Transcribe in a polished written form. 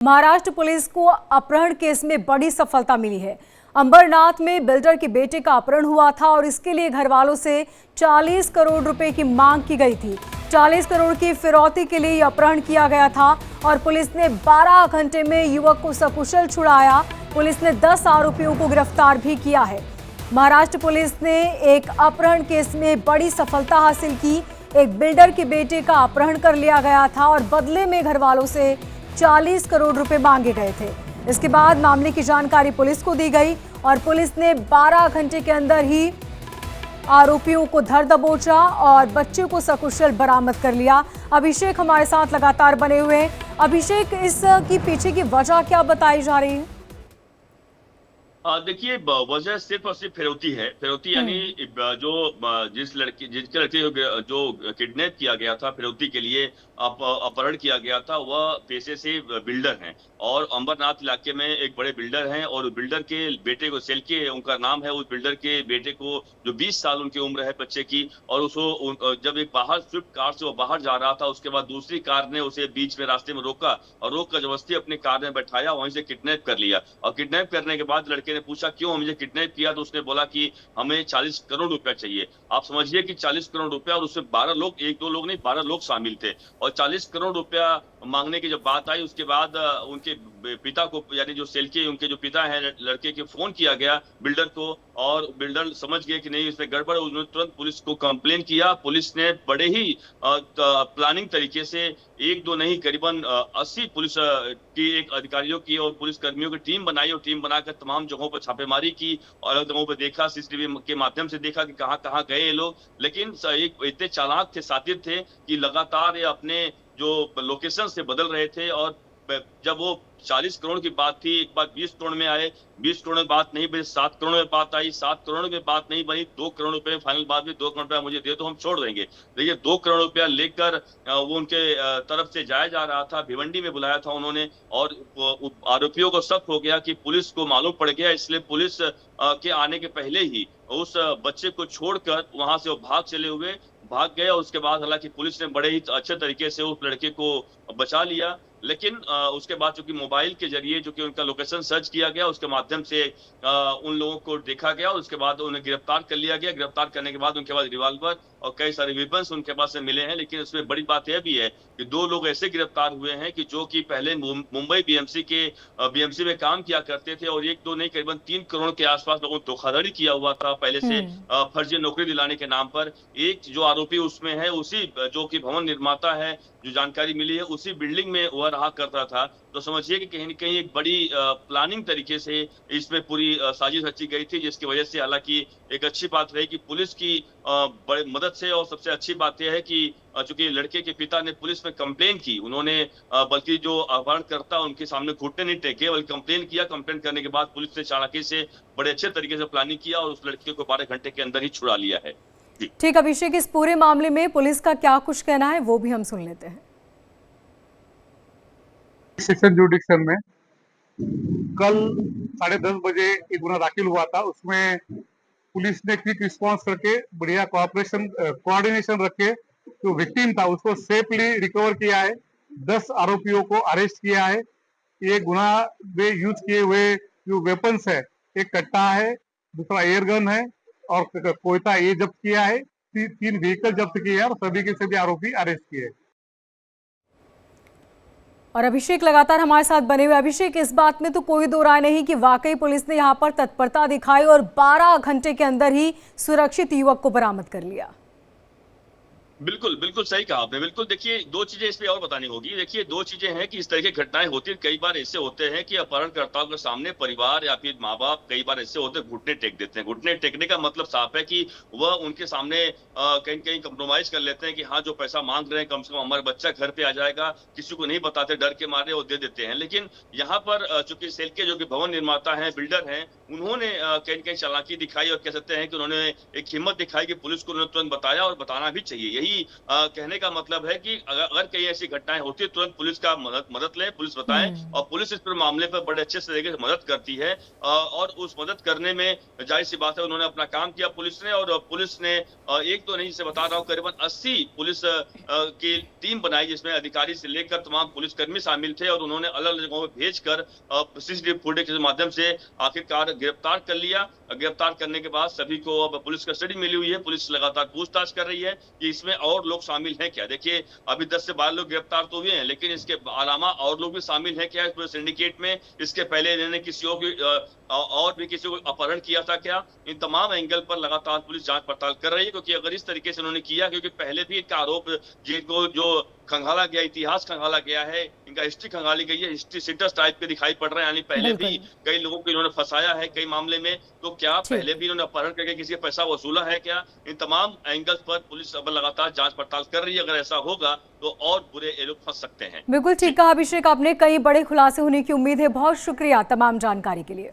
Maharashtra police को अपहरण case में बड़ी सफलता मिली है। अंबरनाथ में बिल्डर के बेटे का अपहरण हुआ था और इसके लिए घर वालों से 40 करोड़ रुपए की मांग की गई थी। 40 करोड़ की फिरौती के लिए अपहरण किया गया था और पुलिस ने 12 घंटे में युवक को सकुशल छुड़ाया। पुलिस ने 10 आरोपियों को गिरफ्तार भी किया है। महाराष्ट्र पुलिस ने एक अपहरण केस में बड़ी सफलता हासिल की। एक बिल्डर के बेटे का अपहरण कर लिया गया था और बदले में घर वालों से 40 करोड़ रुपए मांगे गए थे। इसके बाद मामले की जानकारी पुलिस को दी गई और पुलिस ने 12 घंटे के अंदर ही आरोपियों को धर दबोचा और बच्चे को सकुशल बरामद कर लिया। अभिषेक हमारे साथ लगातार बने हुए हैं। अभिषेक, इसकी पीछे की वजह क्या बताई जा रही है? देखिए, वजह सिर्फ और सिर्फ फिरौती है। फिरौती यानी जो जिसके लड़के जो किडनैप किया गया था, फिरौती के लिए अपहरण किया गया था, वह पेशे से बिल्डर हैं और अंबरनाथ इलाके में एक बड़े बिल्डर हैं और बिल्डर के बेटे को सेल्के उनका नाम है। उस बिल्डर के बेटे को जो 20 साल उनकी उम्र है बच्चे की, और उसको जब एक बाहर स्विफ्ट कार से वो बाहर जा रहा था, उसके बाद दूसरी कार ने उसे बीच में रास्ते में रोका और रोक कर जबरदस्ती अपनी कार में बैठाया, वहीं से किडनैप कर लिया। और किडनैप करने के बाद लड़के ने पूछा क्यों मुझे किडनैप किया, तो उसने बोला कि हमें 40 करोड़ रुपया चाहिए। आप समझिए कि 40 करोड़ रुपया, और उसमें 12 लोग, एक दो लोग नहीं 12 लोग शामिल थे। और 40 करोड़ रुपया मांगने की जब बात आई, उसके बाद उनके पिता को, यानी जो सेल्के उनके जो पिता हैं लड़के के, फोन किया गया बिल्डर को और बिल्डर समझ गए कि नहीं इसमें गड़बड़ है। उन्होंने तुरंत पुलिस को कंप्लेन किया। पुलिस ने बड़े ही प्लानिंग तरीके से एक दो नहीं करीबन 80 पुलिस की एक अधिकारियों की और पुलिस कर्मियों की टीम बनाई और टीम बनाकर तमाम जगहों पर छापेमारी की और अलग जगहों पर देखा, सीसीटीवी के माध्यम से देखा कि कहां कहां गए ये लोग। लेकिन इतने चालाक थे, सातिर थे कि लगातार ये अपने जो लोकेशन से बदल रहे थे। और जब वो 40 करोड़ की बात थी, एक बार 20 करोड़ में आए, 20 करोड़ में बात नहीं बनी, 7 करोड़ में बात आई, 7 करोड़ में बात नहीं बनी, 2 करोड़ रुपए फाइनल बात में 2 करोड़ रुपया मुझे दे दो हम छोड़ देंगे। देखिए 2 करोड़ रुपया लेकर वो उनके तरफ से जाया जा रहा था। भिवंडी में बुलाया था उन्होंने और आरोपियों को शक हो गया कि पुलिस को मालूम पड़ गया, इसलिए पुलिस के आने के पहले ही उस बच्चे को छोड़कर वहां से वो भाग गए। और उसके बाद हालांकि पुलिस ने बड़े ही अच्छे तरीके से उस लड़के को बचा लिया। लेकिन उसके बाद चूंकि मोबाइल के जरिए जो कि उनका लोकेशन सर्च किया गया, उसके माध्यम से उन लोगों को देखा गया और उसके बाद उन्हें गिरफ्तार कर लिया गया। गिरफ्तार करने के बाद उनके पास रिवॉल्वर और कई सारे वेपन्स उनके पास से मिले हैं। लेकिन उसमें बड़ी बात यह भी है कि 2 लोग ऐसे गिरफ्तार हुए हैं कि जो कि पहले मुंबई बीएमसी में काम किया करते थे और 1-2 नहीं करीबन 3 करोड़ के आसपास लोगों ने धोखाधड़ी किया हुआ था पहले से फर्जी नौकरी दिलाने के नाम पर। एक जो आरोपी उसमें है, उसी जो कि भवन निर्माता है, जो जानकारी मिली है, उसी बिल्डिंग में वह रहा करता था। तो समझिए कि कहीं न कहीं एक बड़ी प्लानिंग तरीके से इसमें पूरी साजिश रची गई थी, जिसकी वजह से हालांकि एक अच्छी बात रही कि पुलिस की बड़ी मदद से। और सबसे अच्छी बात यह है कि चूंकि लड़के के पिता ने पुलिस में कंप्लेन की, उन्होंने बल्कि जो अपहरणकर्ता उनके सामने घुटने नहीं टेके बल्कि कंप्लेन किया। कंप्लेन करने के बाद पुलिस ने चालाकी से बड़े अच्छे तरीके से प्लानिंग किया और उस लड़के को 12 घंटे के अंदर ही छुड़ा लिया है। ठीक अभिषेक, इस पूरे मामले में पुलिस का क्या कुछ कहना है वो भी हम सुन लेते हैं। सेक्शन जुडिक्शन में कल 10:30 बजे एक गुना दाखिल हुआ था। उसमें पुलिस ने क्विक रिस्पांस करके बढ़िया कोऑर्डिनेशन रख के जो विक्टिम था उसको सेफली रिकवर किया है। 10 आरोपियों को अरेस्ट किया है। ये गुना में यूज किए हुए जो वेपन्स है, एक कट्टा है, दूसरा एयर गन है और कोयता ये जब्त किया है। 3 व्हीकल जब्त किए हैं और सभी के सभी आरोपी अरेस्ट किए। और अभिषेक लगातार हमारे साथ बने हुए। अभिषेक, इस बात में तो कोई दो राय नहीं कि वाकई पुलिस ने यहाँ पर तत्परता दिखाई और 12 घंटे के अंदर ही सुरक्षित युवक को बरामद कर लिया। बिल्कुल बिल्कुल सही कहा आपने। बिल्कुल, देखिए 2 चीजें इस पे और बतानी होगी। देखिए 2 चीजें हैं कि इस तरह की घटनाएं होती हैं। कई बार ऐसे होते हैं कि अपहरणकर्ताओं के सामने परिवार या फिर माँ बाप कई बार ऐसे होते हैं घुटने टेक देते हैं। घुटने टेकने का मतलब साफ है कि वह उनके सामने कहीं कहीं कंप्रोमाइज कर लेते हैं कि हाँ जो पैसा मांग रहे हैं कम से कम हमारा बच्चा घर पे आ जाएगा, किसी को नहीं बताते, डर के मारे वो दे देते हैं। लेकिन यहाँ पर चूंकि सेल्के जो कि भवन निर्माता है, बिल्डर है, उन्होंने कहीं न कहीं चालाकी दिखाई और कह सकते हैं कि उन्होंने एक हिम्मत दिखाई कि पुलिस को उन्होंने तुरंत बताया और बताना भी चाहिए। यही कहने का मतलब है कि अगर कहीं ऐसी घटनाएँ होती हैं, तुरंत पुलिस का मदद लें, पुलिस बताएँ और पुलिस इस पर मामले पर बड़े अच्छे से तरीके से मदद करती है। और उस मदद करने में ज़ाहिर-सी बात है उन्होंने अपना काम किया पुलिस ने, और पुलिस ने एक तो नहीं, जिसे बता रहा हूँ, करीबन 80 पुलिस की टीम बनाई, जिसमें अधिकारी से लेकर तमाम पुलिसकर्मी शामिल थे, और उन्होंने अलग-अलग जगहों पे भेजकर सीसीटीवी फुटेज के माध्यम से आखिरकार गिरफ्तार कर लिया। गिरफ्तार करने के बाद सभी को अब पुलिस कस्टडी मिली हुई है। पुलिस लगातार पूछताछ कर रही है कि इसमें और लोग शामिल हैं क्या? देखिए, अभी 10 से 12 लोग गिरफ्तार तो हुए हैं, लेकिन इसके अलावा और लोग भी शामिल हैं क्या इस पूरे सिंडिकेट में? इसके पहले इन्होंने किसी और भी किसी को अपहरण किया था क्या? इन तमाम एंगल पर लगातार पुलिस जांच पड़ताल कर रही है, क्योंकि अगर इस तरीके से उन्होंने किया, क्योंकि पहले भी इनका आरोप जिनको जो खंगाला गया, इतिहास खंगाला गया है, इनका हिस्ट्री खंगाली गई है, हिस्ट्री सीटर्स टाइप के दिखाई पड़ रहे हैं, यानी पहले भी कई लोगों को इन्होंने फंसाया है कई मामले में। तो क्या पहले भी इन्होंने अपहरण करके किसी का पैसा वसूला है क्या? इन तमाम एंगल्स पर पुलिस अब लगातार जांच पड़ताल कर रही है। अगर ऐसा होगा तो और बुरे ये लोग फंस सकते हैं। बिल्कुल ठीक कहा अभिषेक आपने, कई बड़े खुलासे होने की उम्मीद है। बहुत शुक्रिया तमाम जानकारी के लिए।